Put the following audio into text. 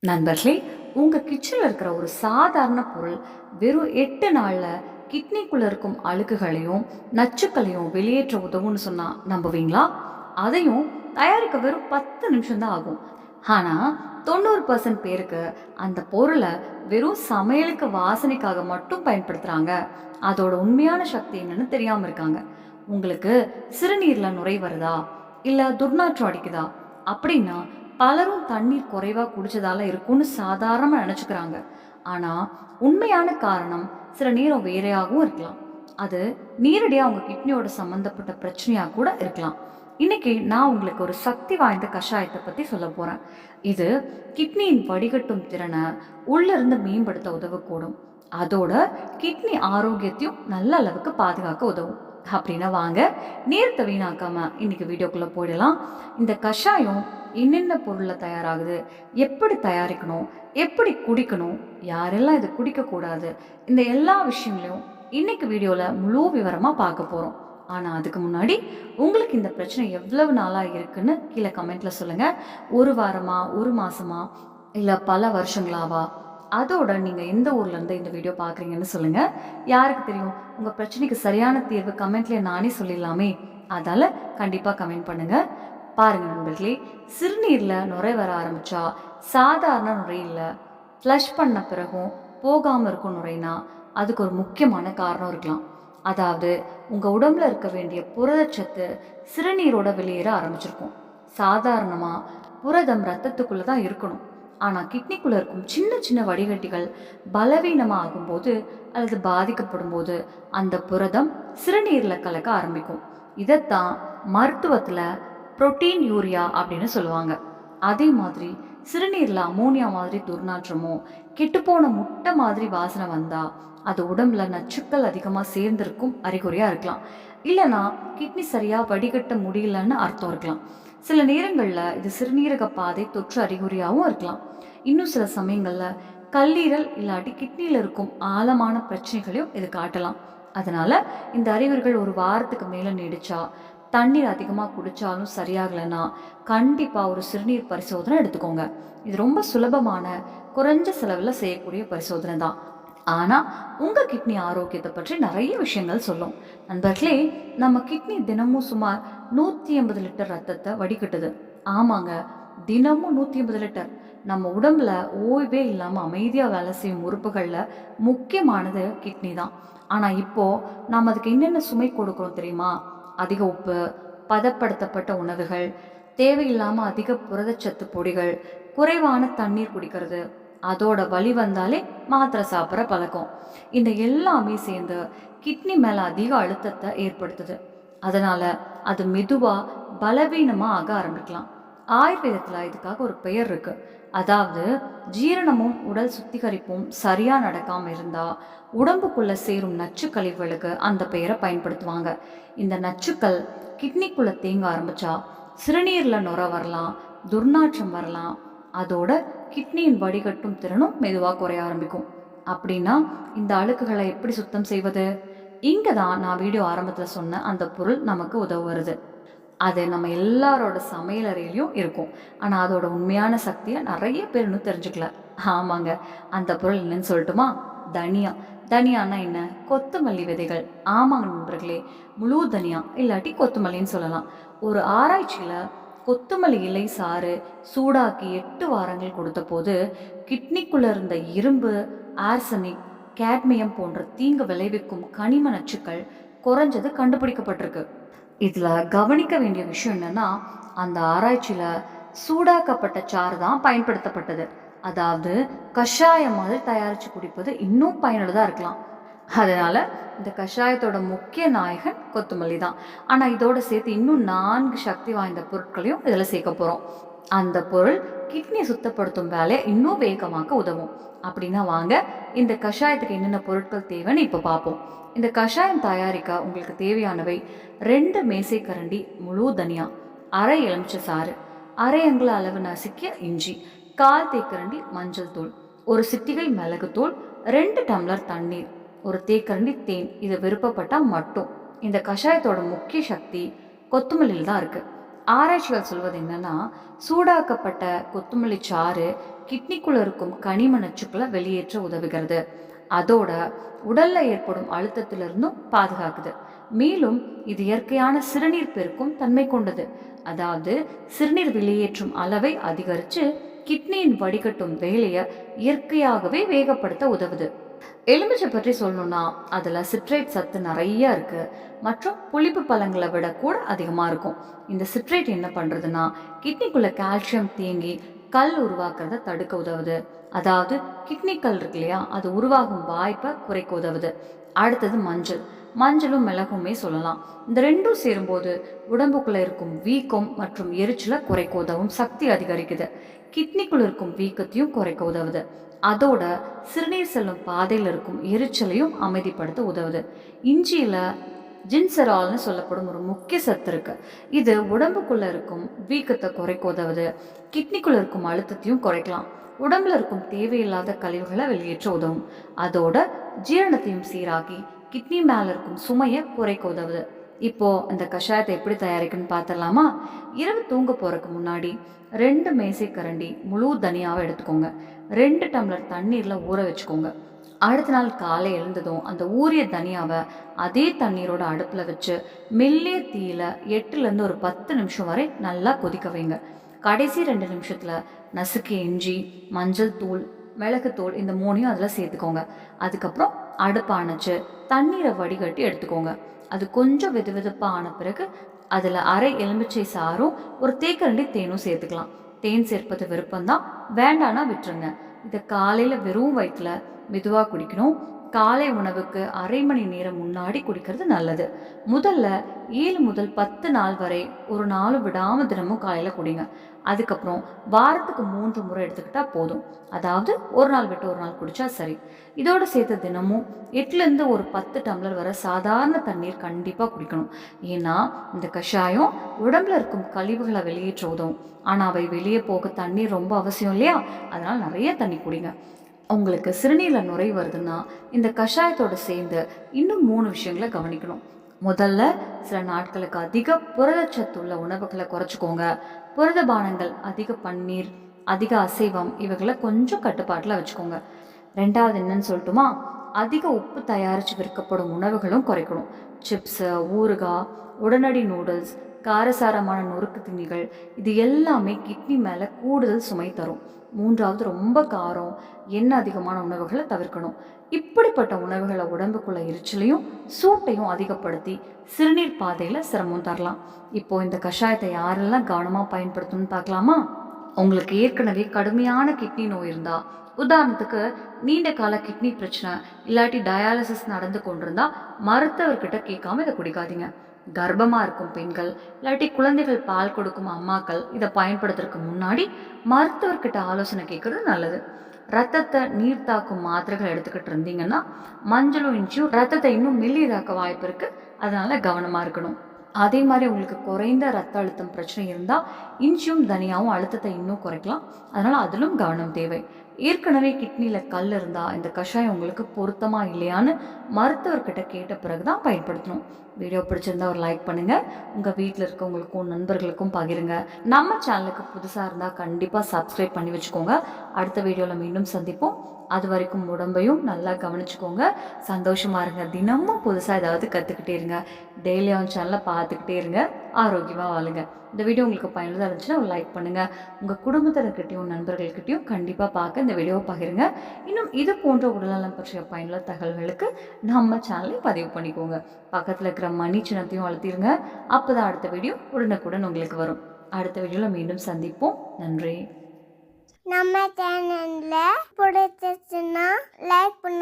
நண்பர்களே, உங்கள் கிச்சனில் இருக்கிற ஒரு சாதாரண பொருள் வெறும் 8 நாளில் கிட்னிக்குள்ளே இருக்கும் அழுக்குகளையும் நச்சுக்களையும் வெளியேற்ற உதவும்னு சொன்னால் நம்புவீங்களா? அதையும் தயாரிக்க வெறும் 10 நிமிஷம் தான் ஆகும். ஆனால் 90% பேருக்கு அந்த பொருளை வெறும் சமையலுக்கு வாசனைக்காக மட்டும் பயன்படுத்துகிறாங்க. அதோட உண்மையான சக்தி என்னன்னு தெரியாமல் இருக்காங்க. உங்களுக்கு சிறுநீரில் நுரை வருதா, இல்லை துர்நாற்றம் அடிக்குதா அப்படின்னா பலரும் தண்ணீர் குறைவா குடிச்சதால இருக்கும்னு சாதாரணமாக நினச்சிக்கிறாங்க. ஆனால் உண்மையான காரணம் சில நேரம் வேறையாகவும் இருக்கலாம். அது நேரடியாக அவங்க கிட்னியோட சம்மந்தப்பட்ட பிரச்சனையாக கூட இருக்கலாம். இன்னைக்கு நான் உங்களுக்கு ஒரு சக்தி வாய்ந்த கஷாயத்தை பற்றி சொல்ல போகிறேன். இது கிட்னியின் வடிகட்டும் திறனை உள்ளிருந்து மேம்படுத்த உதவக்கூடும். அதோட கிட்னி ஆரோக்கியத்தையும் நல்ல அளவுக்கு பாதுகாக்க உதவும். அப்படின்னா வாங்க, நேரத்தை வீணாக்காம இன்னைக்கு வீடியோக்குள்ளே போயிடலாம். இந்த கஷாயம் என்னென்ன பொருளில் தயாராகுது, எப்படி தயாரிக்கணும், எப்படி குடிக்கணும், யாரெல்லாம் இது குடிக்கக்கூடாது, இந்த எல்லா விஷயங்களையும் இன்னைக்கு வீடியோவில் முழு விவரமாக பார்க்க போகிறோம். ஆனால் அதுக்கு முன்னாடி உங்களுக்கு இந்த பிரச்சனை எவ்வளவு நாளாக இருக்குன்னு கீழே கமெண்ட்டில் சொல்லுங்கள். ஒரு வாரமா, ஒரு மாதமா, இல்லை பல வருஷங்களாவா? அதோட நீங்கள் எந்த ஊர்லேருந்து இந்த வீடியோ பார்க்குறீங்கன்னு சொல்லுங்கள். யாருக்கு தெரியும், உங்கள் பிரச்சனைக்கு சரியான தீர்வு கமெண்ட்லேயே நானே சொல்லிடலாமே. அதால் கண்டிப்பாக கமெண்ட் பண்ணுங்கள். பாருங்கள் நண்பர்களே, சிறுநீரில் நுரை வர ஆரம்பித்தா சாதாரண நுரை இல்லை, ஃப்ளஷ் பண்ண பிறகும் போகாமல் இருக்கும் நுரைனா அதுக்கு ஒரு முக்கியமான காரணம் இருக்கலாம். அதாவது உங்கள் உடம்புல இருக்க வேண்டிய புரதச்சத்து சிறுநீரோட வெளியேற ஆரம்பிச்சிருக்கும். சாதாரணமாக புரதம் ரத்தத்துக்குள்ளே தான் இருக்கணும். ஆனால் கிட்னிக்குள்ளே இருக்கும் சின்ன சின்ன வடிகட்டிகள் பலவீனமாக ஆகும்போது அல்லது பாதிக்கப்படும் போது அந்த புரதம் சிறுநீரில் கலக்க ஆரம்பிக்கும். இதைத்தான் மருத்துவத்தில் புரோட்டீன் யூரியா அப்படின்னு சொல்லுவாங்க. அதே மாதிரி சிறுநீரில் அமோனியா மாதிரி துர்நாற்றமோ கெட்டுப்போன முட்டை மாதிரி வாசனை வந்தால் அது உடம்புல நச்சுக்கள் அதிகமாக சேர்ந்திருக்கும் அறிகுறியாக இருக்கலாம். இல்லைனா கிட்னி சரியாக வடிகட்ட முடியலன்னு அர்த்தம் இருக்கலாம். சில நேரங்களில் இது சிறுநீரக பாதை தொற்று அறிகுறியாகவும் இருக்கலாம். இன்னும் சில சமயங்களில் கல்லீரல் இல்லாட்டி கிட்னியில் இருக்கும் ஆழமான பிரச்சனைகளையும் இது காட்டலாம். அதனால் இந்த அறிகுறிகள் ஒரு வாரத்துக்கு மேலே நீடிச்சா, தண்ணீர் அதிகமாக குடித்தாலும் சரியாகலைன்னா கண்டிப்பாக ஒரு சிறுநீர் பரிசோதனை எடுத்துக்கோங்க. இது ரொம்ப சுலபமான, குறைஞ்ச செலவில் செய்யக்கூடிய பரிசோதனை தான். ஆனால் உங்கள் கிட்னி ஆரோக்கியத்தை பற்றி நிறைய விஷயங்கள் சொல்லும். நண்பர்களே, நம்ம கிட்னி தினமும் சுமார் 180 லிட்டர் ரத்தத்தை வடிகட்டுது. ஆமாங்க, தினமும் 180 லிட்டர். நம்ம உடம்புல ஓய்வே இல்லாமல் அமைதியாக வேலை செய்யும் உறுப்புகளில் முக்கியமானது கிட்னி தான். ஆனால் இப்போது நாம் அதுக்கு என்னென்ன சுமை கொடுக்குறோம் தெரியுமா? அதிக உப்பு, பதப்படுத்தப்பட்ட உணவுகள், தேவையில்லாமல் அதிக புரதச்சத்து பொடிகள், குறைவான தண்ணீர் குடிக்கிறது, அதோட வலி வந்தாலே மாத்திரை சாப்பிட்ற பழக்கம், இந்த எல்லாமே சேர்ந்து கிட்னி மேலே அதிக அழுத்தத்தை ஏற்படுத்துது. அதனால் அது மெதுவாக பலவீனமாக ஆக ஆரம்பிக்கலாம். ஆயுர்வேதத்தில் இதுக்காக ஒரு பெயர் இருக்குது. அதாவது ஜீரணமும் உடல் சுத்திகரிப்பும் சரியாக நடக்காமல் இருந்தால் உடம்புக்குள்ளே சேரும் நச்சு கழிவுகளுக்கு அந்த பெயரை பயன்படுத்துவாங்க. இந்த நச்சுக்கள் கிட்னிக்குள்ளே தேங்க ஆரம்பித்தா சிறுநீரில் நுர வரலாம், துர்நாற்றம் வரலாம். அதோட கிட்னியின் வடிகட்டும் திறனும் மெதுவாக குறைய ஆரம்பிக்கும். அப்படின்னா இந்த அழுக்குகளை எப்படி சுத்தம் செய்வது? இங்கே தான் நான் வீடியோ ஆரம்பத்தில் சொன்ன அந்த பொருள் நமக்கு உதவுறது. அது நம்ம எல்லாரோட சமையலறையிலையும் இருக்கும். ஆனால் அதோட உண்மையான சக்தியை நிறைய பேர் இன்னும் தெரிஞ்சுக்கல. ஆமாங்க, அந்த பொருள் என்னன்னு சொல்லட்டுமா? தனியா. தனியானா என்ன? கொத்தமல்லி விதைகள். ஆமாங்க நண்பர்களே, முழு தனியா இல்லாட்டி கொத்தமல்லின்னு சொல்லலாம். ஒரு ஆராய்ச்சியில் கொத்தமல்லி இலை சாறு சூடாக்கி 8 வாரங்கள் கொடுத்த போது கிட்னிக்குள்ளே இருந்த இரும்பு, ஆர்சனிக், கேட்மியம் போன்ற தீங்கு விளைவிக்கும் கனிம நச்சுக்கள் குறைஞ்சது கண்டுபிடிக்கப்பட்டிருக்கு. இதில் கவனிக்க வேண்டிய விஷயம் என்னென்னா, அந்த ஆராய்ச்சியில் சூடாக்கப்பட்ட சாறு தான் பயன்படுத்தப்பட்டது. அதாவது கஷாயம் மாதிரி தயாரித்து குடிப்பது இன்னும் பயனுள்ளதாக இருக்கலாம். அதனால் இந்த கஷாயத்தோட முக்கிய நாயகன் கொத்தமல்லி தான். ஆனால் இதோடு சேர்த்து இன்னும் 4 சக்தி வாய்ந்த பொருட்களையும் இதில் சேர்க்க போகிறோம். அந்த பொருள் கிட்னியை சுத்தப்படுத்தும் வேலையை இன்னும் வேகமாக்க உதவும். அப்படின்னா வாங்க, இந்த கஷாயத்துக்கு என்னென்ன பொருட்கள் தேவைன்னு இப்போ பார்ப்போம். இந்த கஷாயம் தயாரிக்க உங்களுக்கு தேவையானவை: 2 மேசைக்கரண்டி முழு தனியா, அரை எலுமிச்சை சாறு, அரை அங்குல அளவு நசுக்கிய இஞ்சி, 1/4 தேக்கரண்டி மஞ்சள் தூள், 1 சிட்டிகை மிளகுத்தூள், 2 டம்ளர் தண்ணீர், 1 தேக்கரண்டி தேன். இது விருப்பப்பட்டால் மட்டும். இந்த கஷாயத்தோட முக்கிய சக்தி கொத்தமல்லியில் தான் இருக்குது. ஆராய்ச்சிகள் சொல்வது என்னன்னா, சூடாக்கப்பட்ட கொத்தமல்லி சாறு கிட்னிக்குள்ள இருக்கும் கனிம நச்சுக்களை வெளியேற்ற உதவுகிறது. அதோட உடல்ல ஏற்படும் அழுத்தத்திலிருந்தும் பாதுகாக்குது. மேலும் இது இயற்கையான சிறுநீர் பெருக்கும் தன்மை கொண்டது. அதாவது சிறுநீர் வெளியேற்றும் அளவை அதிகரித்து கிட்னியின் வடிகட்டும் வேலையை இயற்கையாகவே வேகப்படுத்த உதவுது. எலுமிச்சை பற்றி சொல்லணும்னா அதில் சிட்ரேட் சத்து நிறைய இருக்கு மற்றும் புளிப்பு பழங்களை விட கூட அதிகமாக இருக்கும். இந்த சிட்ரேட் என்ன பண்ணுறதுன்னா கிட்னிக்குள்ள கால்சியம் தேங்கி கல் உருவாக்குறத தடுக்க உதவுது. அதாவது கிட்னி கல் இருக்கு இல்லையா, அது உருவாகும் வாய்ப்பை குறைக்க உதவுது. அடுத்தது மஞ்சள். மஞ்சளும் மிளகுமே சொல்லலாம். இந்த ரெண்டும் சேரும்போது உடம்புக்குள்ள இருக்கும் வீக்கம் மற்றும் எரிச்சலை குறைக்க உதவும் சக்தி அதிகரிக்குது. கிட்னிக்குள்ள இருக்கும் வீக்கத்தையும் குறைக்க உதவுது. அதோட சிறுநீர் செல்லும் பாதையில் இருக்கும் எரிச்சலையும் அமைதிப்படுத்த உதவுது. இஞ்சியில ஜின்செரால்னு சொல்லப்படும் ஒரு முக்கிய சத்து இருக்கு. இது உடம்புக்குள்ள இருக்கும் வீக்கத்தை குறைக்க உதவுது. கிட்னிக்குள்ள இருக்கும் அழுத்தத்தையும் குறைக்கலாம். உடம்புல இருக்கும் தேவையில்லாத கழிவுகளை வெளியேற்ற உதவும். அதோட ஜீரணத்தையும் சீராக்கி கிட்னி மேல இருக்கும் சுமையை குறைக்க உதவுது. இப்போ இந்த கஷாயத்தை எப்படி தயாரிக்கணும்னு பார்த்துடலாமா? இரவு தூங்க போறதுக்கு முன்னாடி 2 மேசை கரண்டி முழு தனியாவை எடுத்துக்கோங்க. 2 டம்ளர் தண்ணீர்ல ஊற வச்சுக்கோங்க. அடுத்த நாள் காலை எழுந்ததும் அந்த ஊறிய தனியாவை அதே தண்ணீரோட அடுப்புல வச்சு மெல்லிய தீயில 8லேருந்து ஒரு 10 நிமிஷம் வரை நல்லா கொதிக்க வைங்க. கடைசி 2 நிமிஷத்துல நசுக்கிய இஞ்சி, மஞ்சள் தூள், மிளகுத்தூள் இந்த 3ஐயும் அதில் சேர்த்துக்கோங்க. அதுக்கப்புறம் அடுப்பை அணைச்சு தண்ணீரை வடிகட்டி எடுத்துக்கோங்க. அது கொஞ்சம் வெது வெதுப்பாக ஆன பிறகு அதில் அரை எலுமிச்சை சாறும் ஒரு தேக்கரண்டி தேனும் சேர்த்துக்கலாம். தேன் சேர்ப்பது விருப்பம்தான், வேண்டானா விட்டுருங்க. இதை காலையில் வெறும் வயிற்றுல மெதுவாக குடிக்கணும். காலை உணவுக்கு அரை மணி நேரம் முன்னாடி குடிக்கிறது நல்லது. முதல்ல 7 முதல் 10 நாள் வரை ஒரு நாள் விடாமல் தினமும் காலையில் குடிங்க. அதுக்கப்புறம் வாரத்துக்கு 3 முறை எடுத்துக்கிட்டா போதும். அதாவது ஒரு நாள் விட்டு ஒரு நாள் குடிச்சா சரி. இதோட சேர்த்து தினமும் 8லேருந்து ஒரு 10 டம்ளர் வரை சாதாரண தண்ணீர் கண்டிப்பாக குடிக்கணும். ஏன்னா இந்த கஷாயம் உடம்புல இருக்கும் கழிவுகளை வெளியேற்ற உதவும். ஆனால் அவை வெளியே போக தண்ணீர் ரொம்ப அவசியம் இல்லையா? அதனால் நிறைய தண்ணி குடிங்க. உங்களுக்கு சிறுநீரில் நுரை வருதுன்னா இந்த கஷாயத்தோடு சேர்ந்து இன்னும் 3 விஷயங்களை கவனிக்கணும். முதல்ல சில நாட்களுக்கு அதிக புரதச்சத்துள்ள உணவுகளை குறைச்சிக்கோங்க. புரத பானங்கள், அதிக பன்னீர், அதிக அசைவம் இவைகளை கொஞ்சம் கட்டுப்பாட்டில் வச்சுக்கோங்க. 2வது என்னன்னு சொல்லட்டுமா, அதிக உப்பு தயாரித்து விற்கப்படும் உணவுகளும் குறைக்கணும். சிப்ஸு, ஊறுகாய், உடனடி நூடுல்ஸ், காரசாரமான நொறுக்கு திணிகள் இது எல்லாமே கிட்னி மேலே கூடுதல் சுமை தரும். 3வது ரொம்ப காரம், எண்ணெய் அதிகமான உணவுகளை தவிர்க்கணும். இப்படிப்பட்ட உணவுகளை உடம்புக்குள்ள எரிச்சலையும் சூட்டையும் அதிகப்படுத்தி சிறுநீர் பாதையில் சிரமம் தரலாம். இப்போ இந்த கஷாயத்தை யாரெல்லாம் கவனமாக பயன்படுத்தணும்னு பார்க்கலாமா? உங்களுக்கு ஏற்கனவே கடுமையான கிட்னி நோய் இருந்தா, உதாரணத்துக்கு நீண்ட கால கிட்னி பிரச்சனை இல்லாட்டி டயாலிசிஸ் நடந்து கொண்டிருந்தா மருத்துவர்கிட்ட கேட்காம இதை குடிக்காதீங்க. கர்ப்பமாக இருக்கும் பெண்கள் இல்லாட்டி குழந்தைகள் பால் கொடுக்கும் அம்மாக்கள் இதை பயன்படுத்துறதுக்கு முன்னாடி மருத்துவர்கிட்ட ஆலோசனை கேட்கறது நல்லது. ரத்தத்தை நீர் தாக்கும் மாத்திரைகள் எடுத்துக்கிட்டு இருந்தீங்கன்னா மஞ்சளும் இஞ்சியும் ரத்தத்தை இன்னும் மெல்லியதாக்க வாய்ப்பு இருக்கு. அதனால கவனமாக இருக்கணும். அதே மாதிரி உங்களுக்கு குறைந்த ரத்த அழுத்தம் பிரச்சனை இருந்தால் இஞ்சியும் தனியாகவும் அழுத்தத்தை இன்னும் குறைக்கலாம். அதனால் அதிலும் கவனம் தேவை. ஏற்கனவே கிட்னியில் கல் இருந்தால் இந்த கஷாயம் உங்களுக்கு பொருத்தமாக இல்லையான்னு மருத்துவர்கிட்ட கேட்ட பிறகு தான் பயன்படுத்தணும். வீடியோ பிடிச்சிருந்தா ஒரு லைக் பண்ணுங்கள். உங்கள் வீட்டில் இருக்கவங்களுக்கும் நண்பர்களுக்கும் பகிருங்க. நம்ம சேனலுக்கு புதுசாக இருந்தால் கண்டிப்பாக சப்ஸ்கிரைப் பண்ணி வச்சுக்கோங்க. அடுத்த வீடியோவில் மீண்டும் சந்திப்போம். அது வரைக்கும் உடம்பையும் நல்லா கவனிச்சுக்கோங்க. சந்தோஷமாக இருங்க. தினமும் புதுசாக ஏதாவது கற்றுக்கிட்டே இருங்க. டெய்லி ஆன் சேனலை பார்த்துக்கிட்டே இருங்க. ஆரோக்கியமாக வாழுங்க. இந்த வீடியோ உங்களுக்கு பயனுள்ளதாக இருந்துச்சுன்னா ஒரு லைக் பண்ணுங்கள். உங்கள் குடும்பத்தினர்கிட்டையும் நண்பர்கள்கிட்டையும் கண்டிப்பாக பார்க்க இந்த வீடியோவை பகிருங்க. இன்னும் இது போன்ற உடல்நலம் பற்றிய பயனுள்ள தகவல்களுக்கு நம்ம சேனலை பதிவு பண்ணிக்கோங்க. பக்கத்தில் இருக்கிற மணி சின்னத்தையும் அழுத்திடுங்க. அப்போ தான் அடுத்த வீடியோ உடனுக்குடன் உங்களுக்கு வரும். அடுத்த வீடியோவில் மீண்டும் சந்திப்போம். நன்றி. நம்ம சேனல்ல பிடிச்சிச்சுன்னா லைக் பண்ணுங்க.